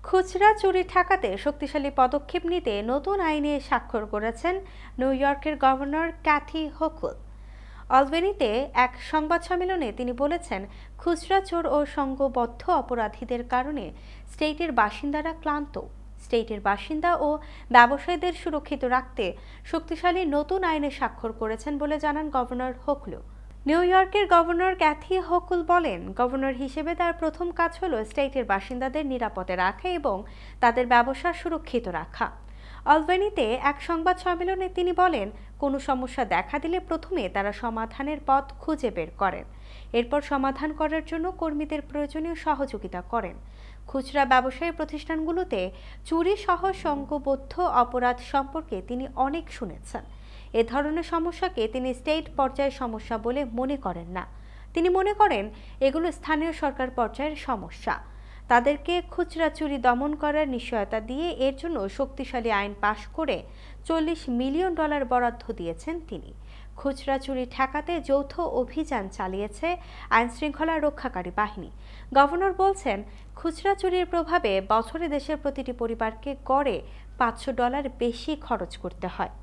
খুচরা চুরি ঠেকাতে শক্তিশালী পদক্ষেপ নিতে নতুন আইনে স্বাক্ষর করেছেন নিউ ইয়র্কের গভর্নর ক্যাথি হোকুল। অলবেনিতে এক সংবাদ সম্মেলনে তিনি বলেছেন, খুচরা চোর ও সংঘবদ্ধ অপরাধীদের কারণে স্টেটের বাসিন্দারা ক্লান্ত। স্টেটের বাসিন্দা ও ব্যবসায়ীদের সুরক্ষিত রাখতে শক্তিশালী নতুন আইনে স্বাক্ষর করেছেন বলে জানান গভর্নর হোকুল। নিউ ইয়র্কের গভর্নর ক্যাথি হোকুল বলেন, গভর্নর হিসেবে তার প্রথম কাজ হলো স্টেটের বাসিন্দাদের নিরাপদে রাখা এবং তাদের ব্যবসা সুরক্ষিত রাখা। অলবেনিতে এক সংবাদ সম্মেলনে তিনি বলেন, কোনো সমস্যা দেখা দিলে প্রথমে তারা সমাধানের পথ খুঁজে বের করেন, এরপর সমাধান করার জন্য কর্মীদের প্রয়োজনীয় সহযোগিতা করেন। খুচরা ব্যবসায়ী প্রতিষ্ঠানগুলোতে চুরি সহ সংঘবদ্ধ অপরাধ সম্পর্কে তিনি অনেক শুনেছেন। এ ধরনের সমস্যাকে তিনি স্টেট পর্যায়ের সমস্যা বলে মনে করেন না। তিনি মনে করেন এগুলো স্থানীয় সরকার পর্যায়ের সমস্যা। তাদেরকে খুচরা চুরি দমন করার নিশ্চয়তা দিয়ে এর জন্য শক্তিশালী আইন পাশ করে $40 মিলিয়ন বরাদ্দ দিয়েছেন তিনি। খুচরা চুরি ঠেকাতে যৌথ অভিযান চালিয়েছে আইনশৃঙ্খলা রক্ষাকারী বাহিনী। গভর্নর বলছেন, খুচরা চুরির প্রভাবে বছরে দেশের প্রতিটি পরিবারকে গড়ে $500 বেশি খরচ করতে হয়।